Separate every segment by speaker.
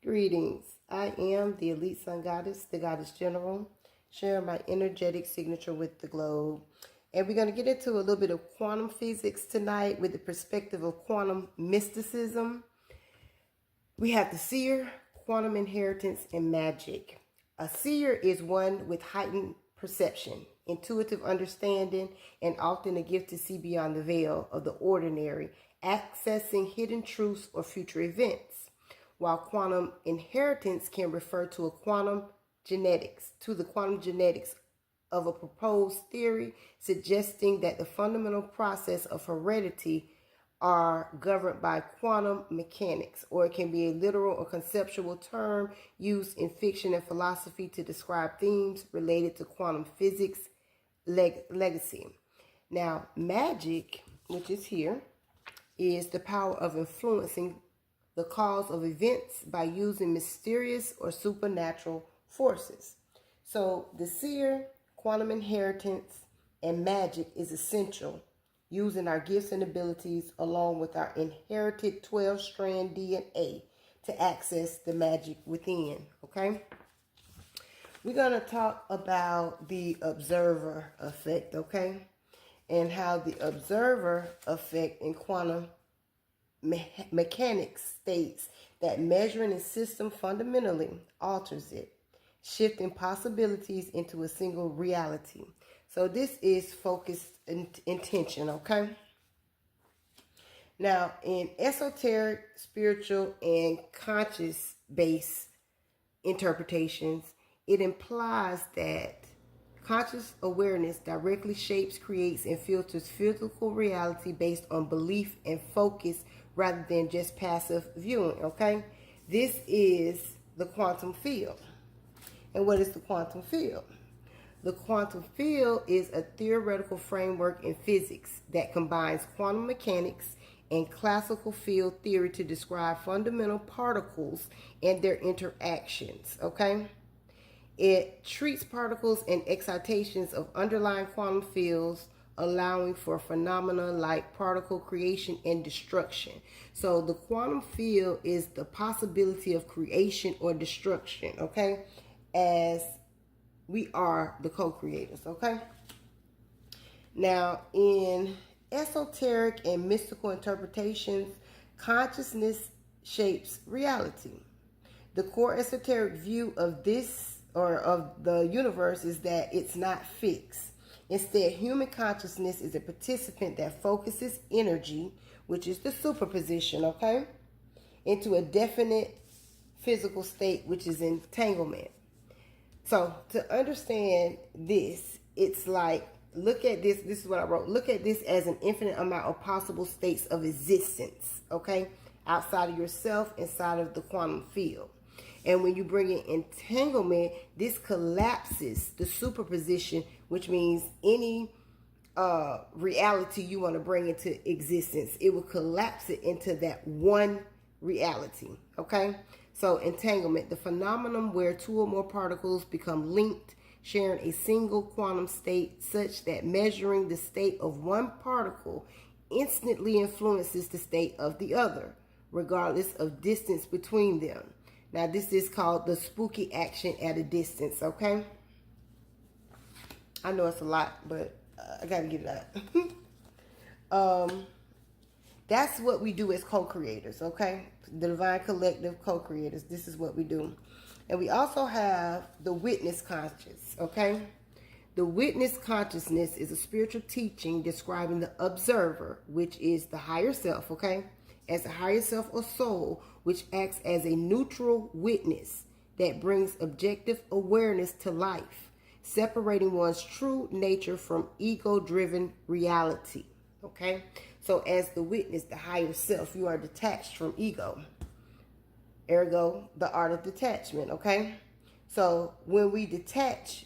Speaker 1: Greetings. I am the Elite Sun Goddess, the Goddess General, sharing my energetic signature with the globe. And we're going to get into a little bit of quantum physics tonight with the perspective of quantum mysticism. We have the seer, quantum inheritance, and magic. A seer is one with heightened perception, intuitive understanding, and often a gift to see beyond the veil of the ordinary, accessing hidden truths or future events. While quantum inheritance can refer to the quantum genetics of a proposed theory, suggesting that the fundamental process of heredity are governed by quantum mechanics, or it can be a literal or conceptual term used in fiction and philosophy to describe themes related to quantum physics legacy. Now, magic, which is here, is the power of influencing the cause of events by using mysterious or supernatural forces. So the seer, quantum inheritance, and magic is essential, using our gifts and abilities along with our inherited 12-strand DNA to access the magic within, okay? We're going to talk about the observer effect, okay? And how the observer effect in quantum mechanics states that measuring a system fundamentally alters it, shifting possibilities into a single reality. So this is focused intention, okay? Now, in esoteric, spiritual, and conscious-based interpretations, it implies that conscious awareness directly shapes, creates, and filters physical reality based on belief and focus rather than just passive viewing, okay? This is the quantum field. And what is the quantum field? The quantum field is a theoretical framework in physics that combines quantum mechanics and classical field theory to describe fundamental particles and their interactions, okay? It treats particles and excitations of underlying quantum fields, allowing for phenomena like particle creation and destruction. So the quantum field is the possibility of creation or destruction, okay? As we are the co-creators, okay? Now, in esoteric and mystical interpretations, consciousness shapes reality. The core esoteric view of this or of the universe is that it's not fixed. Instead, human consciousness is a participant that focuses energy, which is the superposition, okay, into a definite physical state, which is entanglement. So to understand this, it's like, look at this. This is what I wrote. Look at this as an infinite amount of possible states of existence, okay, outside of yourself, inside of the quantum field. And when you bring in entanglement, this collapses the superposition, which means any reality you want to bring into existence, it will collapse it into that one reality, okay? So entanglement, the phenomenon where two or more particles become linked, sharing a single quantum state such that measuring the state of one particle instantly influences the state of the other, regardless of distance between them. Now, this is called the spooky action at a distance, okay? I know it's a lot, but I got to get it out. That's what we do as co-creators, okay? The Divine Collective co-creators. This is what we do. And we also have the witness conscious, okay? The witness consciousness is a spiritual teaching describing the observer, which is the higher self, okay? As a higher self or soul, which acts as a neutral witness that brings objective awareness to life, separating one's true nature from ego-driven reality, okay? So as the witness, the higher self, you are detached from ego. Ergo, the art of detachment, okay? So when we detach,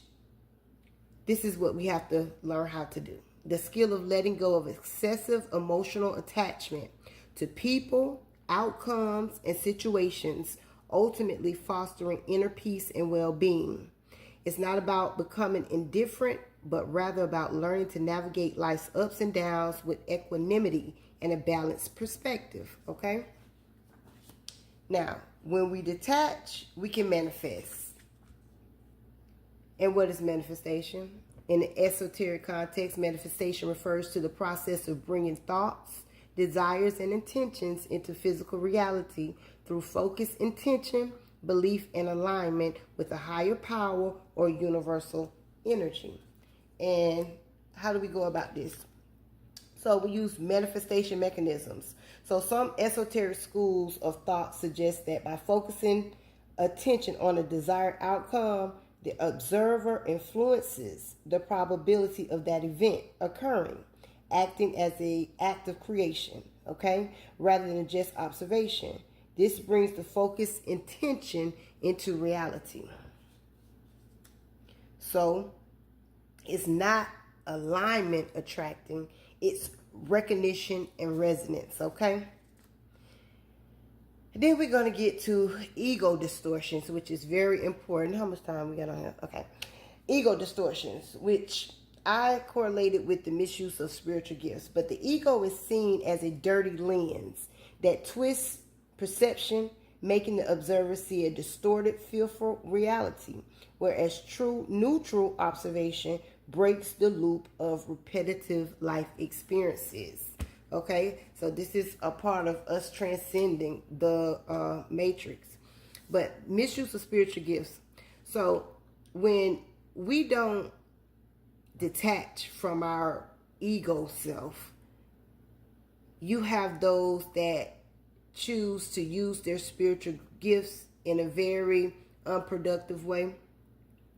Speaker 1: this is what we have to learn how to do. The skill of letting go of excessive emotional attachment to people, outcomes, and situations, ultimately fostering inner peace and well-being. It's not about becoming indifferent, but rather about learning to navigate life's ups and downs with equanimity and a balanced perspective, okay? Now, When we detach, we can manifest. And what is manifestation? In the esoteric context, manifestation refers to the process of bringing thoughts, desires, and intentions into physical reality through focused intention, belief, and alignment with a higher power or universal energy. And how do we go about this? So we use manifestation mechanisms. So some esoteric schools of thought suggest that by focusing attention on a desired outcome, the observer influences the probability of that event occurring, acting as an act of creation, okay, rather than just observation. This brings the focused intention into reality. So it's not alignment attracting, it's recognition and resonance, okay? And then we're going to get to ego distortions, which is very important. How much time we got on here? Okay. Ego distortions, which I correlated with the misuse of spiritual gifts. But the ego is seen as a dirty lens that twists perception, making the observer see a distorted, fearful reality, whereas true, neutral observation breaks the loop of repetitive life experiences. Okay, so this is a part of us transcending the matrix. But misuse of spiritual gifts. So when we don't detach from our ego self, you have those that choose to use their spiritual gifts in a very unproductive way,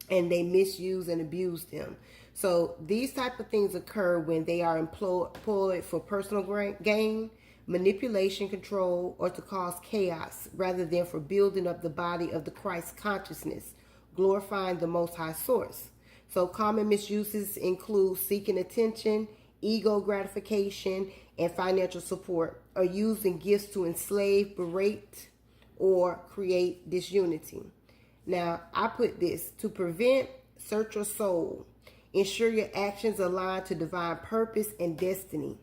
Speaker 1: and they misuse and abuse them. So these type of things occur when they are employed for personal gain, manipulation, control, or to cause chaos, rather than for building up the body of the Christ consciousness, glorifying the Most High Source. So common misuses include seeking attention, ego gratification, and financial support, or using gifts to enslave, berate, or create disunity. Now, I put this: to prevent, search your soul. Ensure your actions align to divine purpose and destiny.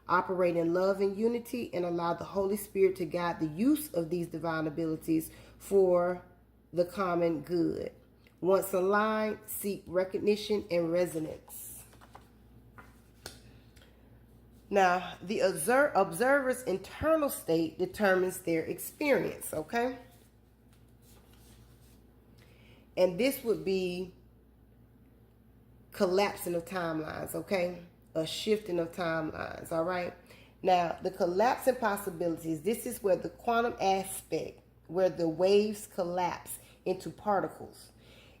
Speaker 1: Operate in love and unity, and allow the Holy Spirit to guide the use of these divine abilities for the common good. Once aligned, seek recognition and resonance. Now, the observer's internal state determines their experience, okay? And this would be collapsing of timelines, okay? A shifting of timelines, all right? Now, the collapsing possibilities, this is where the quantum aspect, where the waves collapse into particles.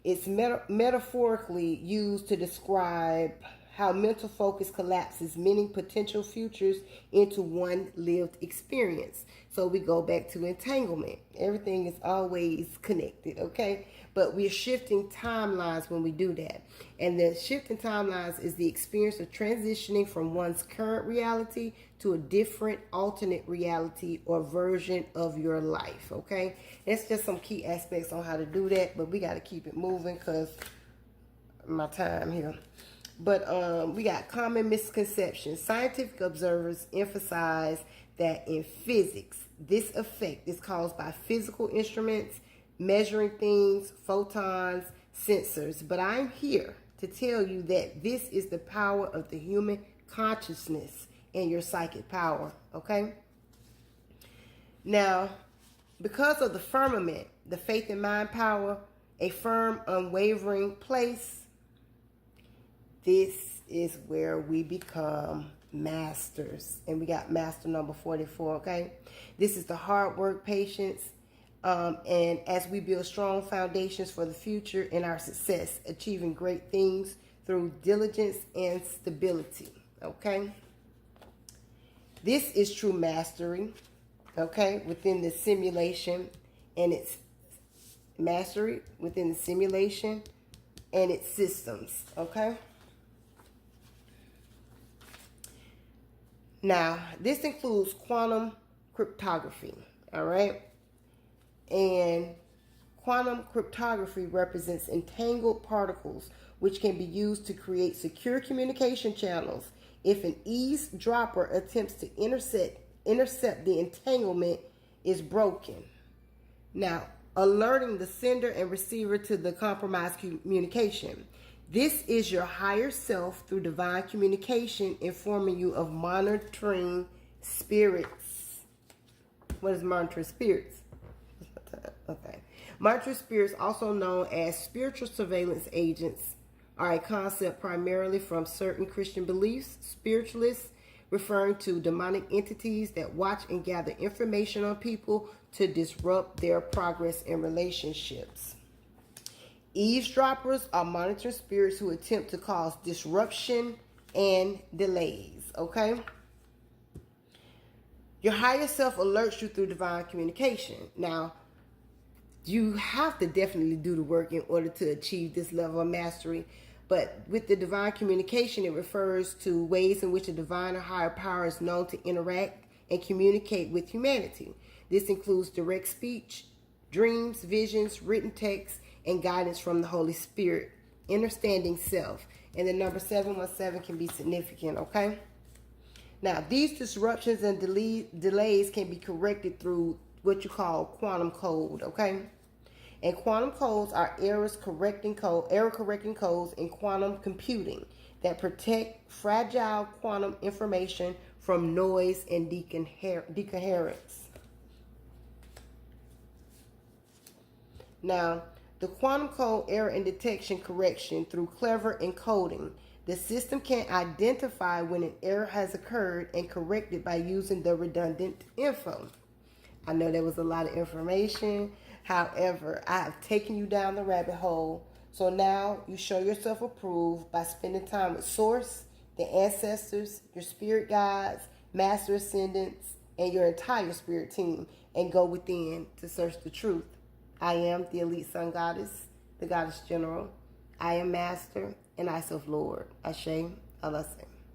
Speaker 1: It's metaphorically used to describe how mental focus collapses many potential futures into one lived experience. So we go back to entanglement. Everything is always connected, okay? But we're shifting timelines when we do that. And the shifting timelines is the experience of transitioning from one's current reality to a different alternate reality or version of your life, okay? That's just some key aspects on how to do that, but we got to keep it moving because my time here. But we got common misconceptions. Scientific observers emphasize that in physics, this effect is caused by physical instruments, measuring things, photons, sensors. But I'm here to tell you that this is the power of the human consciousness and your psychic power, okay? Now, because of the firmament, the faith and mind power, a firm, unwavering place, this is where we become masters. And we got master number 44, okay? This is the hard work, patience, and as we build strong foundations for the future and our success, achieving great things through diligence and stability, okay? This is true mastery, okay, within the simulation and its mastery within the simulation and its systems, okay? Now, this includes quantum cryptography, all right? And quantum cryptography represents entangled particles which can be used to create secure communication channels. If an eavesdropper attempts to intercept the entanglement is broken. Now, alerting the sender and receiver to the compromised communication. This is your higher self through divine communication informing you of monitoring spirits. What is monitoring spirits? Okay. Monitoring spirits, also known as spiritual surveillance agents, are a concept primarily from certain Christian beliefs. Spiritualists referring to demonic entities that watch and gather information on people to disrupt their progress in relationships. Eavesdroppers are monitoring spirits who attempt to cause disruption and delays. Okay? Your higher self alerts you through divine communication. Now, you have to definitely do the work in order to achieve this level of mastery. But with the divine communication, it refers to ways in which a divine or higher power is known to interact and communicate with humanity. This includes direct speech, dreams, visions, written text, and guidance from the Holy Spirit. Understanding self. And the number 717 can be significant, okay? Now, these disruptions and delays can be corrected through what you call quantum code, okay? And quantum codes are error correcting codes in quantum computing that protect fragile quantum information from noise and decoherence. Now, the quantum code error and detection correction through clever encoding. The system can identify when an error has occurred and correct it by using the redundant info. I know there was a lot of information. However, I have taken you down the rabbit hole. So now you show yourself approved by spending time with Source, the ancestors, your spirit guides, master ascendants, and your entire spirit team, and go within to search the truth. I am the elite sun goddess, the goddess general. I am master, and I self Lord. Ashe, Alaseh.